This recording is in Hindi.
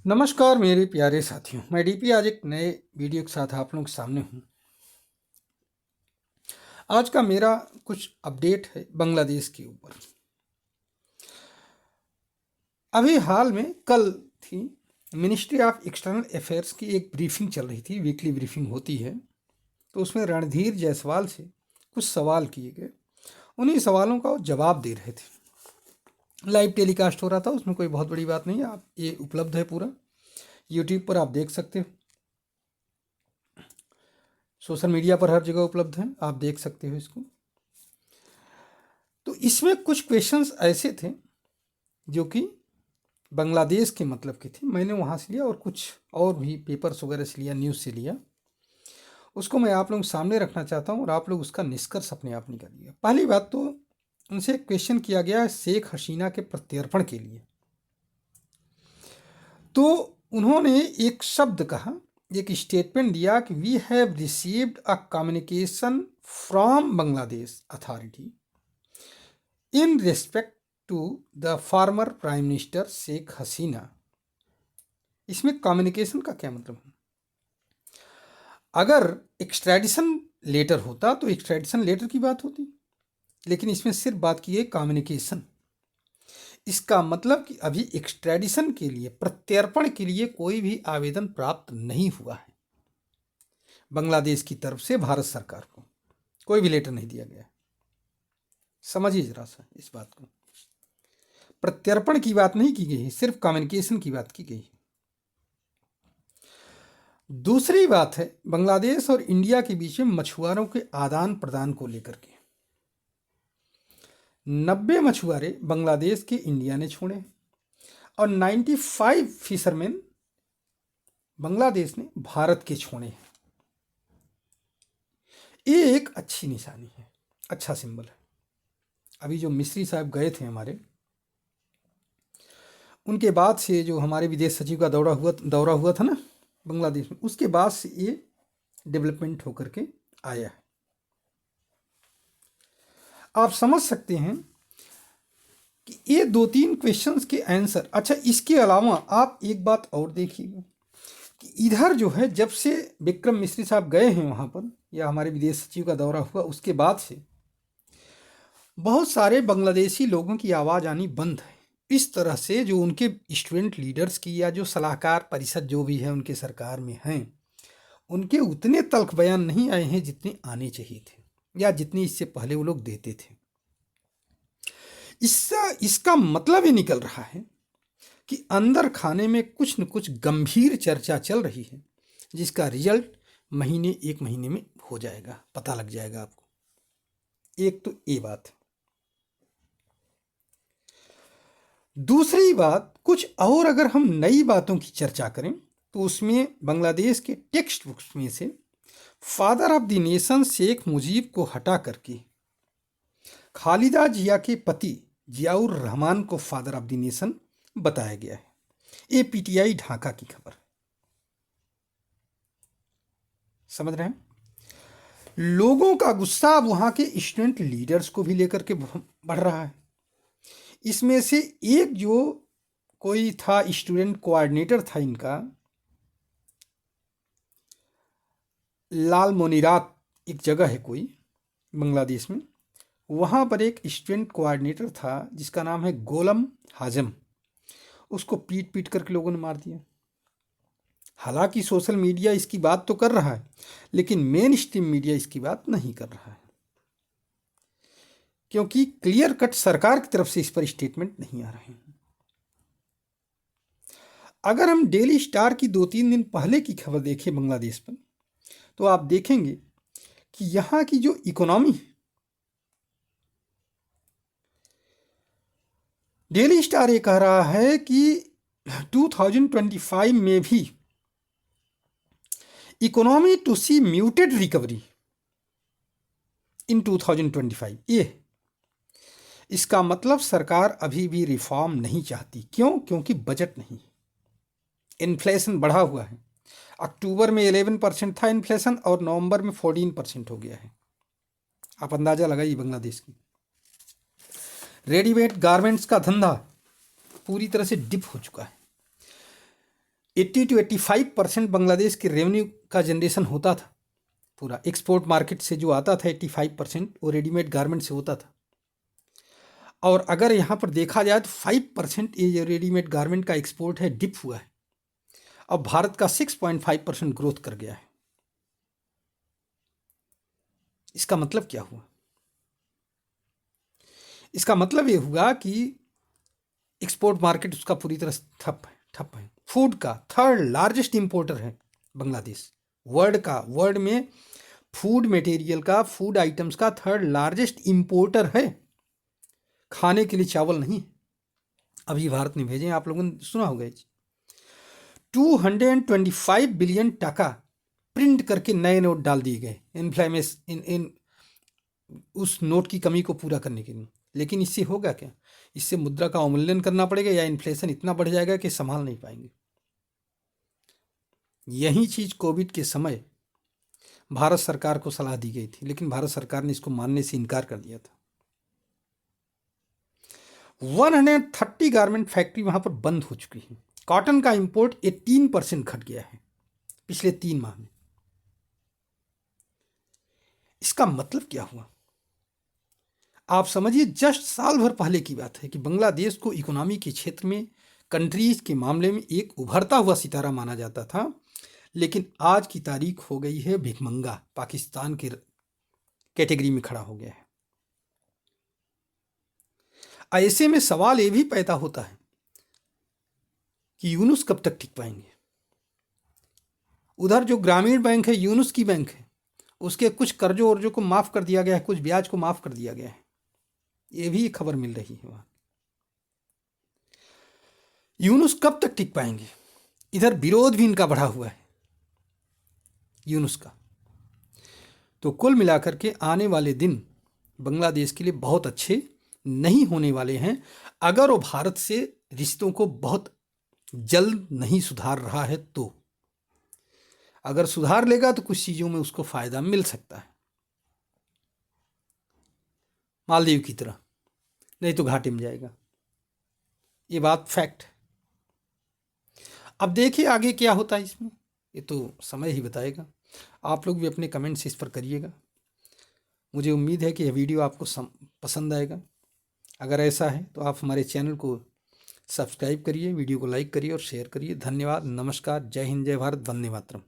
नमस्कार मेरे प्यारे साथियों, मैं डीपी आज एक नए वीडियो के साथ आप लोगों के सामने हूँ। आज का मेरा कुछ अपडेट है बांग्लादेश के ऊपर। अभी हाल में कल थी मिनिस्ट्री ऑफ एक्सटर्नल अफेयर्स की एक ब्रीफिंग चल रही थी, वीकली ब्रीफिंग होती है। तो उसमें रणधीर जायसवाल से कुछ सवाल किए गए, उन्हीं सवालों का वो जवाब दे रहे थे। लाइव टेलीकास्ट हो रहा था, उसमें कोई बहुत बड़ी बात नहीं है। आप ये उपलब्ध है पूरा यूट्यूब पर, आप देख सकते हो। सोशल मीडिया पर हर जगह उपलब्ध है, आप देख सकते हो इसको। तो इसमें कुछ क्वेश्चंस ऐसे थे जो कि बांग्लादेश के मतलब के थे। मैंने वहाँ से लिया और कुछ और भी पेपर्स वगैरह से लिया, न्यूज़ से लिया। उसको मैं आप लोगों के सामने रखना चाहता हूँ और आप लोग उसका निष्कर्ष अपने आप निकालिए। पहली बात तो उनसे एक क्वेश्चन किया गया है शेख हसीना के प्रत्यर्पण के लिए। तो उन्होंने एक शब्द कहा, एक स्टेटमेंट दिया कि we have received a communication from Bangladesh authority in respect to the former prime minister Sheikh Hasina. इसमें कम्युनिकेशन का क्या मतलब है? अगर एक्सट्रैडिशन लेटर होता तो एक्सट्रैडिशन लेटर की बात होती, लेकिन इसमें सिर्फ बात की है कम्युनिकेशन। इसका मतलब कि अभी एक्सट्रैडिशन के लिए, प्रत्यर्पण के लिए कोई भी आवेदन प्राप्त नहीं हुआ है बांग्लादेश की तरफ से। भारत सरकार को कोई भी लेटर नहीं दिया गया। समझिए जरा सा इस बात को। प्रत्यर्पण की बात नहीं की गई है, सिर्फ कम्युनिकेशन की बात की गई है। दूसरी बात है बांग्लादेश और इंडिया के बीच में मछुआरों के आदान प्रदान को लेकर के। 90 मछुआरे बांग्लादेश के इंडिया ने छोड़े और 95 फिशरमैन बांग्लादेश ने भारत के छोड़े हैं। ये एक अच्छी निशानी है, अच्छा सिंबल है। अभी जो मिस्री साहब गए थे हमारे, उनके बाद से जो हमारे विदेश सचिव का दौरा हुआ था ना बांग्लादेश में, उसके बाद से ये डेवलपमेंट होकर के आया है। आप समझ सकते हैं कि ये 2-3 क्वेश्चंस के आंसर। अच्छा, इसके अलावा आप एक बात और देखिएगा कि इधर जो है, जब से विक्रम मिश्री साहब गए हैं वहाँ पर, या हमारे विदेश सचिव का दौरा हुआ, उसके बाद से बहुत सारे बांग्लादेशी लोगों की आवाज़ आनी बंद है। इस तरह से जो उनके स्टूडेंट लीडर्स की या जो सलाहकार परिषद जो भी है उनके सरकार में हैं, उनके उतने तल्ख बयान नहीं आए हैं जितने आने चाहिए थे, या जितनी इससे पहले वो लोग देते थे। इसका मतलब ये निकल रहा है कि अंदर खाने में कुछ न कुछ गंभीर चर्चा चल रही है, जिसका रिजल्ट एक महीने में हो जाएगा, पता लग जाएगा आपको। एक तो ये बात है। दूसरी बात, कुछ और अगर हम नई बातों की चर्चा करें तो उसमें बांग्लादेश के टेक्स्ट बुक्स में से father of the nation Sheikh Mujib को हटा करके खालिदा जिया के पति जियाउर रहमान को फादर ऑफ द नेशन बताया गया है। ये पीटीआई ढाका की खबर। समझ रहे हैं? लोगों का गुस्सा वहां के स्टूडेंट लीडर्स को भी लेकर के बढ़ रहा है। इसमें से एक जो कोई था, स्टूडेंट कोऑर्डिनेटर था इनका, लाल मोनिरात एक जगह है कोई बांग्लादेश में, वहाँ पर एक स्टूडेंट कोऑर्डिनेटर था जिसका नाम है गोलम हाजम। उसको पीट पीट करके लोगों ने मार दिया। हालांकि सोशल मीडिया इसकी बात तो कर रहा है, लेकिन मेन स्ट्रीम मीडिया इसकी बात नहीं कर रहा है, क्योंकि क्लियर कट सरकार की तरफ से इस पर स्टेटमेंट नहीं आ रहे हैं। अगर हम डेली स्टार की 2-3 दिन पहले की खबर देखें बांग्लादेश पर, तो आप देखेंगे कि यहाँ की जो इकोनॉमी है, डेली स्टार ये कह रहा है कि 2025 में भी economy to see muted recovery in 2025। ये इसका मतलब सरकार अभी भी रिफॉर्म नहीं चाहती। क्यों? क्योंकि बजट नहीं, इन्फ्लेशन बढ़ा हुआ है। अक्टूबर में 11% था इन्फ्लेशन और नवंबर में 14% हो गया है। आप अंदाज़ा लगाइए बांग्लादेश की। रेडीमेड गारमेंट्स का धंधा पूरी तरह से डिप हो चुका है। 80 to 85% बांग्लादेश के रेवेन्यू का जनरेशन होता था। पूरा एक्सपोर्ट मार्केट से जो आता था 85% वो रेडीमेड गारमेंट से होता था। और अगर यहाँ पर देखा जाए तो 5% ये जो रेडीमेड गारमेंट का एक्सपोर्ट है डिप हुआ है। अब भारत का 6.5% ग्रोथ कर गया है। इसका मतलब क्या हुआ? इसका मतलब ये हुआ कि एक्सपोर्ट मार्केट उसका पूरी तरह ठप है। फूड का थर्ड लार्जेस्ट इंपोर्टर है बांग्लादेश। वर्ल्ड में फूड मटेरियल का, फूड आइटम्स का थर्ड लार्जेस्ट इंपोर्टर है। खाने के लिए चावल नहीं, अभी भारत ने भेजे, आप लोगों ने सुना होगा। 225 बिलियन टका प्रिंट करके नए नोट डाल दिए गए इन उस नोट की कमी को पूरा करने के लिए। लेकिन इससे होगा क्या? इससे मुद्रा का अवमूल्यन करना पड़ेगा या इन्फ्लेशन इतना बढ़ जाएगा कि संभाल नहीं पाएंगे। यही चीज कोविड के समय भारत सरकार को सलाह दी गई थी, लेकिन भारत सरकार ने इसको मानने से इनकार कर दिया था। 130 गारमेंट फैक्ट्री वहां पर बंद हो चुकी है। कॉटन का इंपोर्ट 18% घट गया है पिछले 3 माह में। इसका मतलब क्या हुआ? आप समझिए, जस्ट साल भर पहले की बात है कि बांग्लादेश को इकोनॉमी के क्षेत्र में, कंट्रीज के मामले में एक उभरता हुआ सितारा माना जाता था, लेकिन आज की तारीख हो गई है भिखमंगा, पाकिस्तान के कैटेगरी में खड़ा हो गया है। ऐसे में सवाल ये भी पैदा होता है कि यूनुस कब तक टिक पाएंगे। उधर जो ग्रामीण बैंक है, यूनुस की बैंक है, उसके कुछ कर्जों वर्जों को माफ कर दिया गया है, कुछ ब्याज को माफ कर दिया गया है। ये भी खबर मिल रही है वहां। यूनुस कब तक टिक पाएंगे? इधर विरोध भी इनका बढ़ा हुआ है यूनुस का। तो कुल मिलाकर के आने वाले दिन बांग्लादेश के लिए बहुत अच्छे नहीं होने वाले हैं, अगर वो भारत से रिश्तों को बहुत जल्द नहीं सुधार रहा है तो। अगर सुधार लेगा तो कुछ चीजों में उसको फायदा मिल सकता है, मालदीव की तरह, नहीं तो घाटे में जाएगा। ये बात फैक्ट है। अब देखिए आगे क्या होता है इसमें, ये तो समय ही बताएगा। आप लोग भी अपने कमेंट्स इस पर करिएगा। मुझे उम्मीद है कि यह वीडियो आपको पसंद आएगा। अगर ऐसा है तो आप हमारे चैनल को सब्सक्राइब करिए, वीडियो को लाइक करिए और शेयर करिए। धन्यवाद, नमस्कार, जय हिंद, जय भारत, वंदे मातरम।